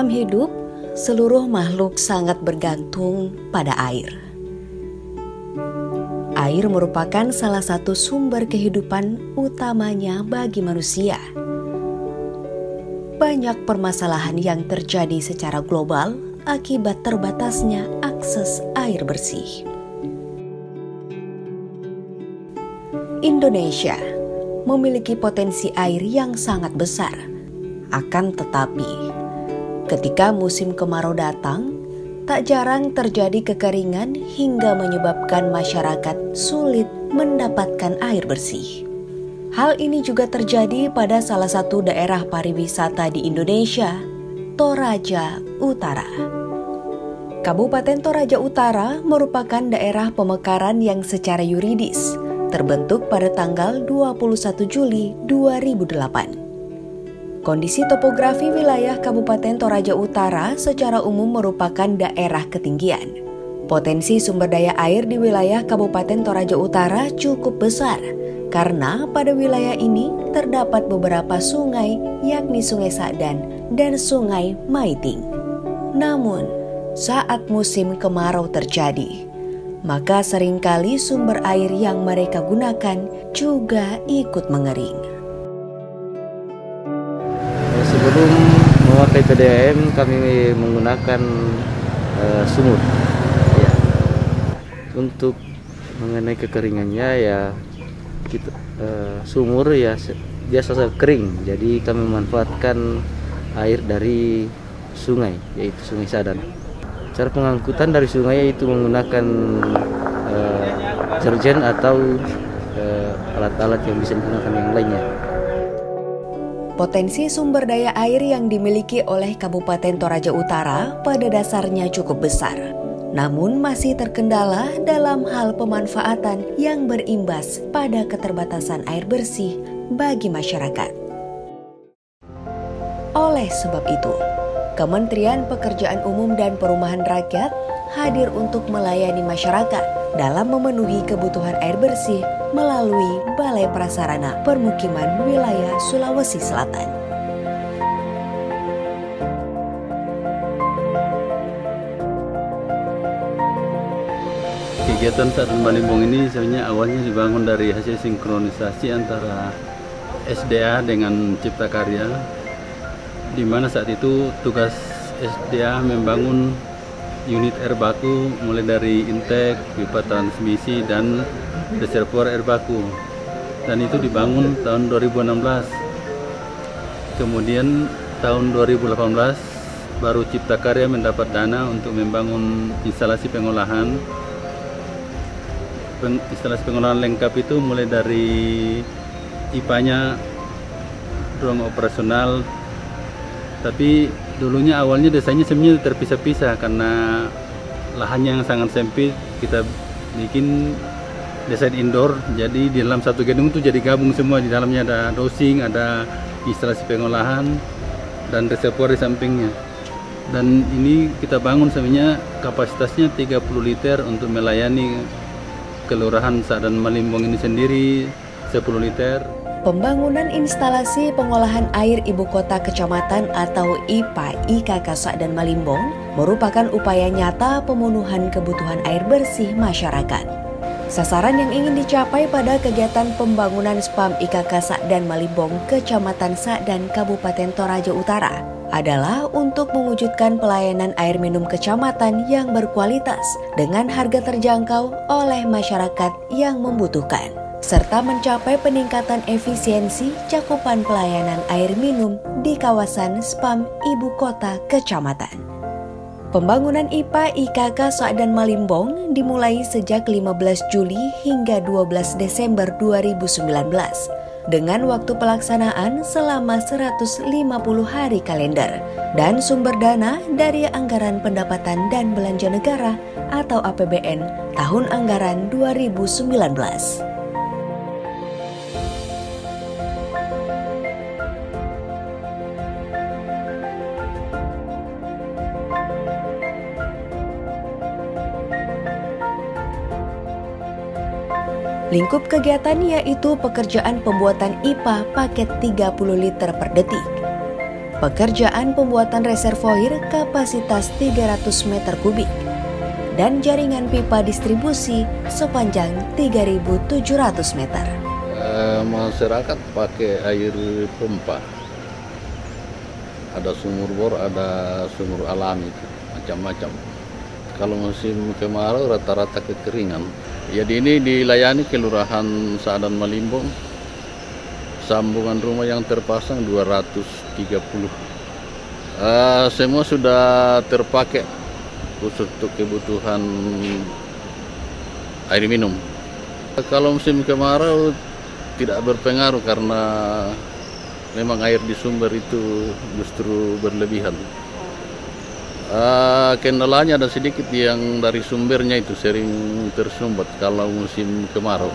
Dalam hidup, seluruh makhluk sangat bergantung pada air. Air merupakan salah satu sumber kehidupan utamanya bagi manusia. Banyak permasalahan yang terjadi secara global akibat terbatasnya akses air bersih. Indonesia memiliki potensi air yang sangat besar. Akan tetapi, ketika musim kemarau datang, tak jarang terjadi kekeringan hingga menyebabkan masyarakat sulit mendapatkan air bersih. Hal ini juga terjadi pada salah satu daerah pariwisata di Indonesia, Toraja Utara. Kabupaten Toraja Utara merupakan daerah pemekaran yang secara yuridis terbentuk pada tanggal 21 Juli 2008. Kondisi topografi wilayah Kabupaten Toraja Utara secara umum merupakan daerah ketinggian. Potensi sumber daya air di wilayah Kabupaten Toraja Utara cukup besar karena pada wilayah ini terdapat beberapa sungai, yakni Sungai Sadan dan Sungai Maiting. Namun, saat musim kemarau terjadi, maka seringkali sumber air yang mereka gunakan juga ikut mengering. Sebelum memakai PDAM kami menggunakan sumur. Ya. Untuk mengenai kekeringannya ya kita sumur ya biasa kering. Jadi kami memanfaatkan air dari sungai, yaitu Sungai Sadan. Cara pengangkutan dari sungai yaitu menggunakan deterjen atau alat-alat yang bisa digunakan yang lainnya. Potensi sumber daya air yang dimiliki oleh Kabupaten Toraja Utara pada dasarnya cukup besar, namun masih terkendala dalam hal pemanfaatan yang berimbas pada keterbatasan air bersih bagi masyarakat. Oleh sebab itu, Kementerian Pekerjaan Umum dan Perumahan Rakyat hadir untuk melayani masyarakat dalam memenuhi kebutuhan air bersih melalui Balai Prasarana Permukiman Wilayah Sulawesi Selatan. Kegiatan Sadan Malimbong ini sebenarnya awalnya dibangun dari hasil sinkronisasi antara SDA dengan Cipta Karya, di mana saat itu tugas SDA membangun unit air baku mulai dari intake, pipa transmisi, dan reservoir air baku, dan itu dibangun tahun 2016. Kemudian tahun 2018 baru Cipta Karya mendapat dana untuk membangun instalasi pengolahan. Instalasi pengolahan lengkap itu mulai dari IPA-nya, ruang operasional, tapi dulunya awalnya desainnya sebenarnya terpisah-pisah karena lahannya yang sangat sempit. Kita bikin desain indoor, jadi di dalam satu gedung itu jadi gabung semua. Di dalamnya ada dosing, ada instalasi pengolahan, dan reservoir di sampingnya. Dan ini kita bangun sebenarnya kapasitasnya 30 liter untuk melayani Kelurahan Sadan Malimbong ini sendiri 10 liter. Pembangunan instalasi pengolahan air Ibu Kota Kecamatan atau IPA IKK Sadan Malimbong merupakan upaya nyata pemenuhan kebutuhan air bersih masyarakat. Sasaran yang ingin dicapai pada kegiatan pembangunan SPAM IKK Sadan Malimbong Kecamatan Sadan Kabupaten Toraja Utara adalah untuk mewujudkan pelayanan air minum kecamatan yang berkualitas dengan harga terjangkau oleh masyarakat yang membutuhkan, serta mencapai peningkatan efisiensi cakupan pelayanan air minum di kawasan SPAM Ibu Kota Kecamatan. Pembangunan IPA IKK Sadan Malimbong dimulai sejak 15 Juli hingga 12 Desember 2019 dengan waktu pelaksanaan selama 150 hari kalender dan sumber dana dari Anggaran Pendapatan dan Belanja Negara atau APBN tahun anggaran 2019. Lingkup kegiatan yaitu pekerjaan pembuatan IPA paket 30 liter per detik. pekerjaan pembuatan reservoir kapasitas 300 meter kubik, dan jaringan pipa distribusi sepanjang 3.700 meter. Masyarakat pakai air pompa. Ada sumur bor, ada sumur alami, macam-macam. Kalau musim kemarau rata-rata kekeringan. Jadi ini dilayani Kelurahan Sa'dan Malimbong. Sambungan rumah yang terpasang 230. Semua sudah terpakai khusus untuk kebutuhan air minum. Kalau musim kemarau tidak berpengaruh karena memang air di sumber itu justru berlebihan. Kendalanya ada sedikit yang dari sumbernya itu sering tersumbat kalau musim kemarau.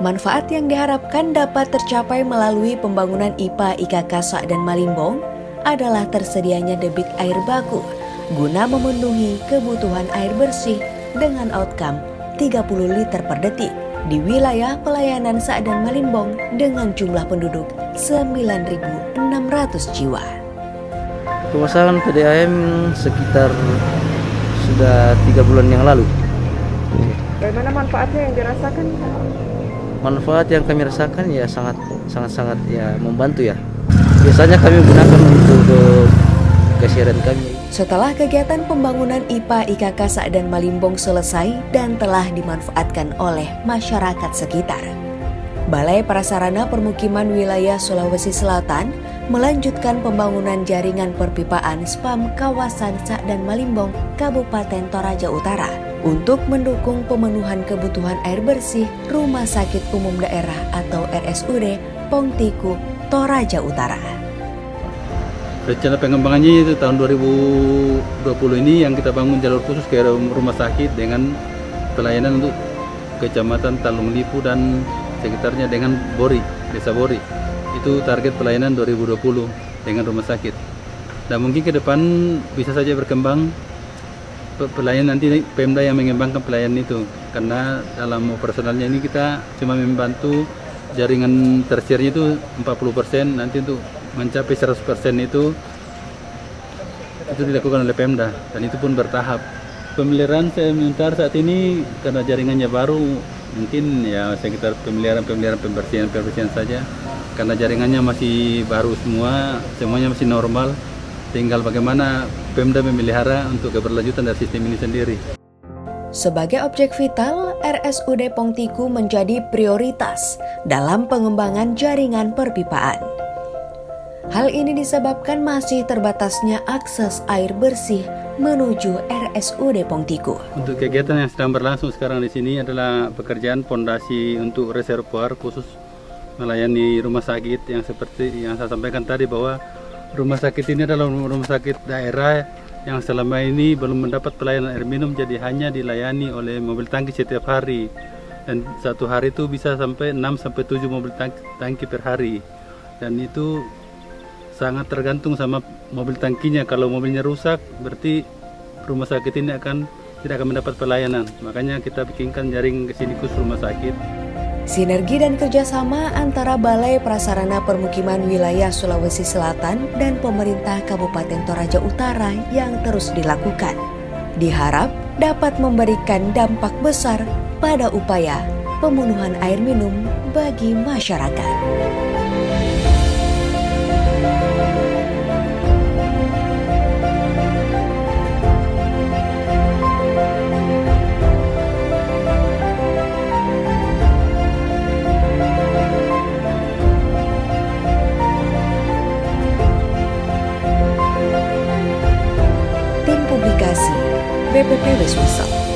Manfaat yang diharapkan dapat tercapai melalui pembangunan IPA IKK Sa'dan Malimbong adalah tersedianya debit air baku guna memenuhi kebutuhan air bersih dengan outcome 30 liter per detik di wilayah pelayanan Sa'dan Malimbong dengan jumlah penduduk 9.600 jiwa. Pemasangan PDAM sekitar sudah 3 bulan yang lalu. Bagaimana manfaatnya yang dirasakan? Manfaat yang kami rasakan ya sangat ya membantu ya. Biasanya kami gunakan untuk keseharian kami. Setelah kegiatan pembangunan IPA IKK Sa'dan Malimbong selesai dan telah dimanfaatkan oleh masyarakat sekitar, Balai Prasarana Permukiman Wilayah Sulawesi Selatan melanjutkan pembangunan jaringan perpipaan SPAM kawasan Sa'dan Malimbong, Kabupaten Toraja Utara untuk mendukung pemenuhan kebutuhan air bersih Rumah Sakit Umum Daerah atau RSUD Pongtiku, Toraja Utara. Rencana pengembangannya itu tahun 2020 ini yang kita bangun jalur khusus ke rumah sakit dengan pelayanan untuk Kecamatan Talung Lipu dan sekitarnya dengan Bori, Desa Bori. Itu target pelayanan 2020 dengan rumah sakit. Dan mungkin ke depan bisa saja berkembang pelayanan, nanti Pemda yang mengembangkan pelayanan itu. Karena dalam operasionalnya ini kita cuma membantu jaringan tersiernya itu 40%, nanti untuk mencapai 100% itu dilakukan oleh Pemda dan itu pun bertahap. Pemeliharaan sementara saat ini karena jaringannya baru, mungkin ya sekitar pemeliharaan pembersihan saja. Karena jaringannya masih baru semuanya masih normal. Tinggal bagaimana Pemda memelihara untuk keberlanjutan dari sistem ini sendiri. Sebagai objek vital, RSUD Pongtiku menjadi prioritas dalam pengembangan jaringan perpipaan. Hal ini disebabkan masih terbatasnya akses air bersih menuju RSUD Pongtiku. Untuk kegiatan yang sedang berlangsung sekarang di sini adalah pekerjaan fondasi untuk reservoir khusus melayani rumah sakit yang seperti yang saya sampaikan tadi, bahwa rumah sakit ini adalah rumah sakit daerah yang selama ini belum mendapat pelayanan air minum, jadi hanya dilayani oleh mobil tangki setiap hari. Dan satu hari itu bisa sampai 6-7 mobil tangki per hari. Dan itu sangat tergantung sama mobil tangkinya. Kalau mobilnya rusak, berarti rumah sakit ini tidak akan mendapat pelayanan. Makanya kita bikinkan jaring ke sini khusus rumah sakit. Sinergi dan kerjasama antara Balai Prasarana Permukiman Wilayah Sulawesi Selatan dan pemerintah Kabupaten Toraja Utara yang terus dilakukan diharap dapat memberikan dampak besar pada upaya pemenuhan air minum bagi masyarakat. Publikasi BPPW Sulsel.